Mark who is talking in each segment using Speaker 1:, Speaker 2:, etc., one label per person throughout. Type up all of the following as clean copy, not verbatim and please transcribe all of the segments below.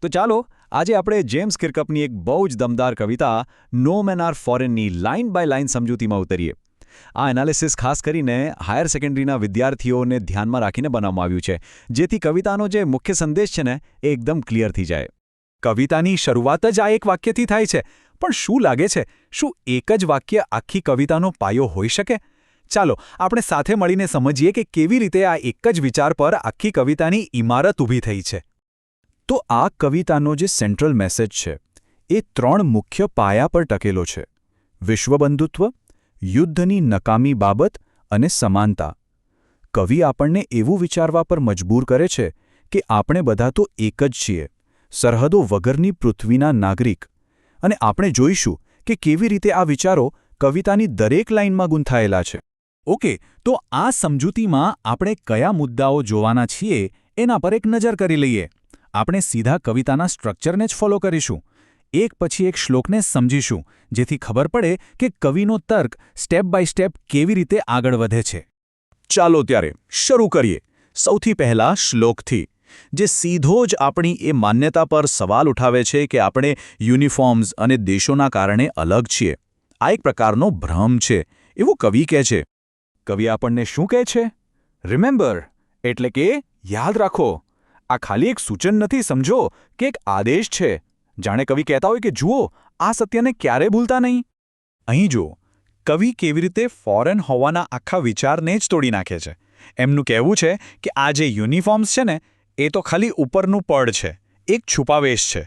Speaker 1: તો ચાલો આજે આપણે જેમ્સ કિર્કપની એક બહુ જ દમદાર કવિતા નો મેન આર ફોરેનની લાઇન બાય લાઇન સમજૂતીમાં ઉતરીએ. આ એનાલિસિસ ખાસ કરીને હાયર સેકન્ડરીના વિદ્યાર્થીઓને ધ્યાનમાં રાખીને બનાવવામાં આવ્યું છે, જેથી કવિતાનો જે મુખ્ય સંદેશ છે ને એ એકદમ ક્લિયર થઈ જાય. કવિતાની શરૂઆત જ આ એક વાક્યથી થાય છે, પણ શું લાગે છે, શું એક જ વાક્ય આખી કવિતાનો પાયો હોઈ શકે? ચાલો આપણે સાથે મળીને સમજીએ કે કેવી રીતે આ એક જ વિચાર પર આખી કવિતાની ઇમારત ઊભી થઈ છે. તો આ કવિતાનો જે સેન્ટ્રલ મેસેજ છે એ 3 મુખ્ય પાયા પર ટકેલો છે: વિશ્વબંધુત્વ, યુદ્ધની નકામી બાબત અને સમાનતા. કવિ આપણને એવું વિચારવા પર મજબૂર કરે છે કે આપણે બધા તો એક જ છીએ, સરહદો વગરની પૃથ્વીના નાગરિક. અને આપણે જોઈશું કે કેવી રીતે આ વિચારો કવિતાની દરેક લાઇનમાં ગૂંથાયેલા છે. ઓકે, તો આ સમજૂતીમાં આપણે કયા મુદ્દાઓ જોવાના છીએ એના પર એક નજર કરી લઈએ. આપણે સીધા કવિતાના સ્ટ્રક્ચરને જ ફોલો કરીશું, એક પછી એક શ્લોકને સમજીશું, જેથી ખબર પડે કે કવિનો તર્ક સ્ટેપ બાય સ્ટેપ કેવી રીતે આગળ વધે છે. ચાલો ત્યારે શરૂ કરીએ. સૌથી પહેલા શ્લોકથી, જે સીધો જ આપણી એ માન્યતા પર સવાલ ઉઠાવે છે કે આપણે યુનિફોર્મ્સ અને દેશોના કારણે અલગ છીએ. આ એક પ્રકારનો ભ્રમ છે, એવું કવિ કહે છે. કવિ આપણને શું કહે છે? રિમેમ્બર, એટલે કે યાદ રાખો. આ ખાલી એક સૂચન નથી, સમજો કે એક આદેશ છે. જાણે કવિ કહેતા હોય કે જુઓ, આ સત્યને ક્યારે ભૂલતા નહીં. અહીં જુઓ, કવિ કેવી રીતે ફોરેન હોવાના આખા વિચારને જ તોડી નાખે છે. એમનું કહેવું છે કે આ જે યુનિફોર્મ્સ છે ને એ તો ખાલી ઉપરનું પડ છે, એક છુપાવેશ છે.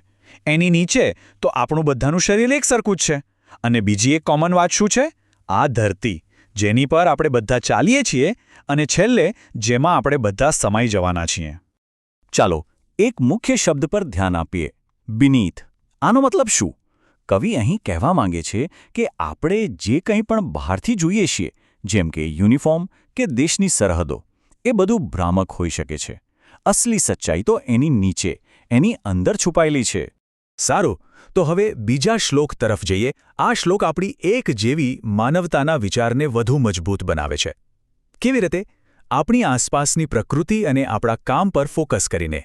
Speaker 1: એની નીચે તો આપણું બધાનું શરીર એક સરખું જ છે. અને બીજી એક કોમન વાત શું છે? આ ધરતી, જેની પર આપણે બધા ચાલીએ છીએ અને છેલ્લે જેમાં આપણે બધા સમાઈ જવાના છીએ. ચાલો એક મુખ્ય શબ્દ પર ધ્યાન આપીએ: બીનીથ. આનો મતલબ શું? કવિ અહીં કહેવા માંગે છે કે આપણે જે કંઈ પણ બહારથી જોઈએ છીએ, જેમ કે યુનિફોર્મ કે દેશની સરહદો, એ બધું ભ્રામક હોઈ શકે છે. અસલી સચ્ચાઈ તો એની નીચે, એની અંદર છુપાયેલી છે. સારું, તો હવે બીજા શ્લોક તરફ જઈએ. આ શ્લોક આપણી એક જેવી માનવતાના વિચારને વધુ મજબૂત બનાવે છે. કેવી રીતે? આપણી આસપાસની પ્રકૃતિ અને આપણા કામ પર ફોકસ કરીને.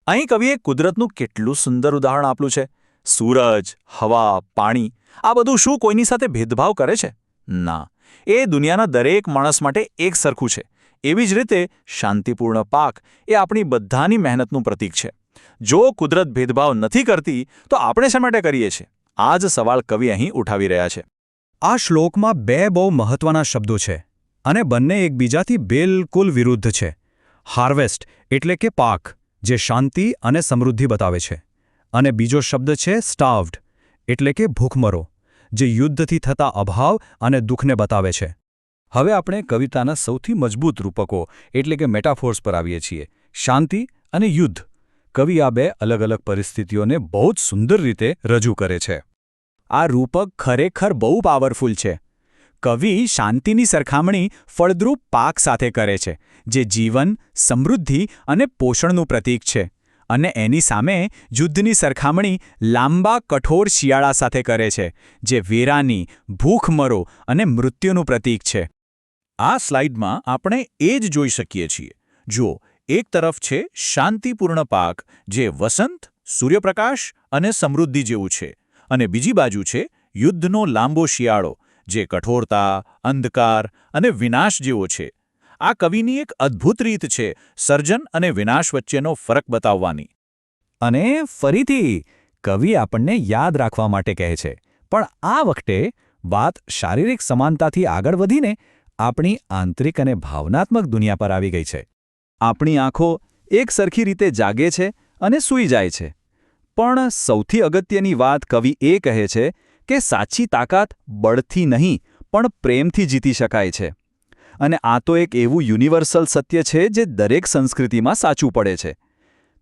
Speaker 1: અહીં કવિએ કુદરતનું કેટલું સુંદર ઉદાહરણ આપ્યું છે. સૂરજ, હવા, પાણી, આ બધું શું કોઈની સાથે ભેદભાવ કરે છે? ના, એ દુનિયાના દરેક માણસ માટે એક સરખું છે. એવી જ રીતે શાંતિપૂર્ણ પાક એ આપણી બધાની મહેનતનું પ્રતીક છે. જો કુદરત ભેદભાવ નથી કરતી તો આપણે શા માટે કરીએ છીએ? આ જ સવાલ કવિ અહીં ઉઠાવી રહ્યા છે. આ શ્લોકમાં 2 બહુ મહત્વના શબ્દો છે અને બંને એકબીજાથી બિલકુલ વિરુદ્ધ છે. હાર્વેસ્ટ એટલે કે પાક, જે શાંતિ અને સમૃદ્ધિ બતાવે છે, અને બીજો શબ્દ છે સ્ટાર્વ્ડ એટલે કે ભૂખમરો, જે યુદ્ધથી થતા અભાવ અને દુઃખને બતાવે છે. હવે આપણે કવિતાના સૌથી મજબૂત રૂપકો એટલે કે મેટાફોર્સ પર આવીએ છીએ: શાંતિ અને યુદ્ધ. કવિ આ 2 અલગ અલગ પરિસ્થિતિઓને બહુ જ સુંદર રીતે રજૂ કરે છે. આ રૂપક ખરેખર બહુ પાવરફુલ છે. કવિ શાંતિની સરખામણી ફળદ્રુપ પાક સાથે કરે છે, જે જીવન, સમૃદ્ધિ અને પોષણનું પ્રતીક છે. અને એની સામે યુદ્ધની સરખામણી લાંબા કઠોર શિયાળા સાથે કરે છે, જે વેરાની, ભૂખમરો અને મૃત્યુનું પ્રતીક છે. આ સ્લાઇડમાં આપણે એ જ જોઈ શકીએ છીએ. જુઓ, એક તરફ છે શાંતિપૂર્ણ પાક, જે વસંત, સૂર્યપ્રકાશ અને સમૃદ્ધિ જેવું છે, અને બીજી બાજુ છે યુદ્ધનો લાંબો શિયાળો, જે કઠોરતા, અંધકાર અને વિનાશ જેવો છે. આ કવિની એક અદ્ભુત રીત છે સર્જન અને વિનાશ વચ્ચેનો ફરક બતાવવાની. અને ફરીથી કવિ આપણને યાદ રાખવા માટે કહે છે, પણ આ વખતે વાત શારીરિક સમાનતાથી આગળ વધીને આપણી આંતરિક અને ભાવનાત્મક દુનિયા પર આવી ગઈ છે. આપણી આંખો એક સરખી રીતે જાગે છે અને સૂઈ જાય છે. પણ સૌથી અગત્યની વાત કવિ એ કહે છે કે સાચી તાકાત બળથી નહીં પણ પ્રેમથી જીતી શકાય છે. અને આ તો એક એવું યુનિવર્સલ સત્ય છે જે દરેક સંસ્કૃતિમાં સાચું પડે છે.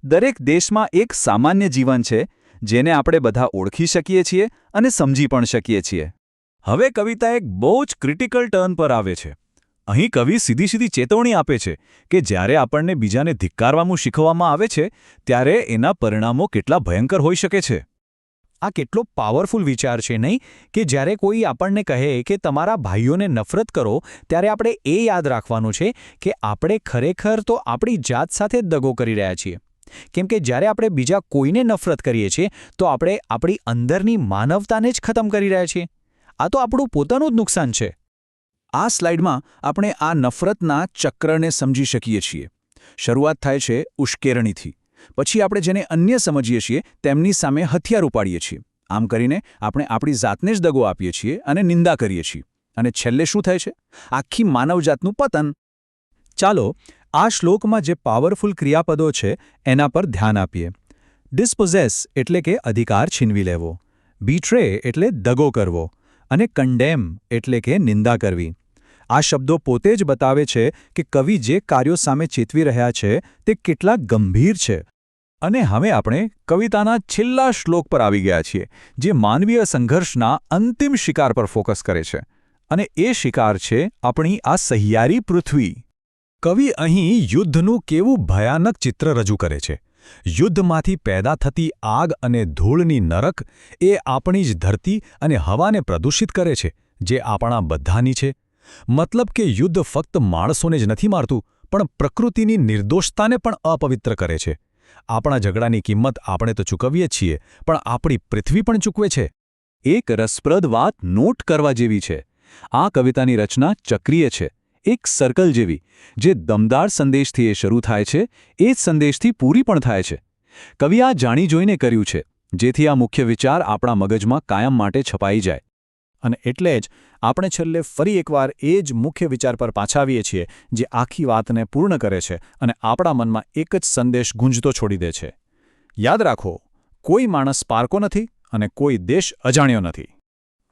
Speaker 1: દરેક દેશમાં એક સામાન્ય જીવન છે જેને આપણે બધા ઓળખી શકીએ છીએ અને સમજી પણ શકીએ છીએ. હવે કવિતા એક બહુ જ ક્રિટિકલ ટર્ન પર આવે છે. અહીં કવિ સીધી ચેતવણી આપે છે કે જ્યારે આપણને બીજાને ધિક્કારવાનું શીખવવામાં આવે છે ત્યારે એના પરિણામો કેટલા ભયંકર હોઈ શકે છે. આ કેટલો પાવરફુલ વિચાર છે નહીં? કે જ્યારે કોઈ આપણને કહે કે તમારા ભાઈઓને નફરત કરો, ત્યારે આપણે એ યાદ રાખવાનું છે કે આપણે ખરેખર તો આપણી જાત સાથે જ દગો કરી રહ્યા છીએ.
Speaker 2: કેમ કે જ્યારે આપણે બીજા કોઈને નફરત કરીએ છીએ તો આપણે આપણી અંદરની માનવતાને જ ખતમ કરી રહ્યા છીએ. આ તો આપણું પોતાનું જ નુકસાન છે.
Speaker 3: આ સ્લાઇડમાં આપણે આ નફરતના ચક્રને સમજી શકીએ છીએ. શરૂઆત થાય છે ઉશ્કેરણીથી. પછી આપણે જેને અન્ય સમજીએ છીએ તેમની સામે હથિયાર ઉપાડીએ છીએ. આમ કરીને આપણે આપણી જાતને જ દગો આપીએ છીએ અને નિંદા કરીએ છીએ. અને છેલ્લે શું થાય છે? આખી માનવજાતનું પતન.
Speaker 2: ચાલો આ શ્લોકમાં જે પાવરફુલ ક્રિયાપદો છે એના પર ધ્યાન આપીએ. ડિસ્પોઝેસ એટલે કે અધિકાર છીનવી લેવો, બીટ્રે એટલે દગો કરવો, અને કન્ડેમ એટલે કે નિંદા કરવી. આ શબ્દો પોતે જ બતાવે છે કે કવિ જે કાર્યો સામે ચેતવી રહ્યા છે તે કેટલા ગંભીર છે. અને હવે આપણે કવિતાના છેલ્લા શ્લોક પર આવી ગયા છીએ, જે માનવીય સંઘર્ષના અંતિમ શિકાર પર ફોકસ કરે છે. અને એ શિકાર છે આપણી આ સહિયારી પૃથ્વી. કવિ અહીં યુદ્ધનું કેવું ભયાનક ચિત્ર રજૂ કરે છે. યુદ્ધમાંથી પેદા થતી આગ અને ધૂળની નરક એ આપણી જ ધરતી અને હવાને પ્રદૂષિત કરે છે, જે આપણા બધાની છે. મતલબ કે યુદ્ધ ફક્ત માણસોને જ નથી મારતું, પણ પ્રકૃતિની નિર્દોષતાને પણ અપવિત્ર કરે છે. આપણા ઝઘડાની કિંમત આપણે તો ચૂકવીએ છીએ, પણ આપણી પૃથ્વી પણ ચૂકવે છે. એક રસપ્રદ વાત નોટ કરવા જેવી છે. આ કવિતાની રચના ચક્રીય છે, એક સર્કલ જેવી, જે દમદાર સંદેશથી એ શરૂ થાય છે, એ જ સંદેશથી પૂરી પણ થાય છે. કવિ આ જાણી જોઈને કર્યું છે, જેથી આ મુખ્ય વિચાર આપણા મગજમાં કાયમ માટે છપાઈ જાય. અને એટલે જ આપણે છેલ્લે ફરી એકવાર એ જ મુખ્ય વિચાર પર પાછા આવીએ છીએ, જે આખી વાતને પૂર્ણ કરે છે અને આપણા મનમાં એક જ સંદેશ ગુંજતો છોડી દે છે. યાદ રાખો, કોઈ માણસ પારકો નથી અને કોઈ દેશ અજાણ્યો નથી.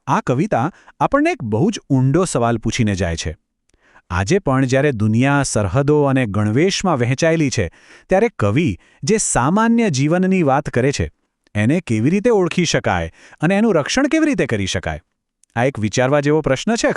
Speaker 2: આ કવિતા આપણને એક બહુ જ ઊંડો સવાલ પૂછીને જાય છે. આજે પણ જ્યારે દુનિયા સરહદો અને ગણવેશમાં વહેંચાયેલી છે, ત્યારે કવિ જે સામાન્ય જીવનની વાત કરે છે, એને કેવી રીતે ઓળખી શકાય અને એનું રક્ષણ કેવી રીતે કરી શકાય? આ એક વિચારવા જેવો પ્રશ્ન છે.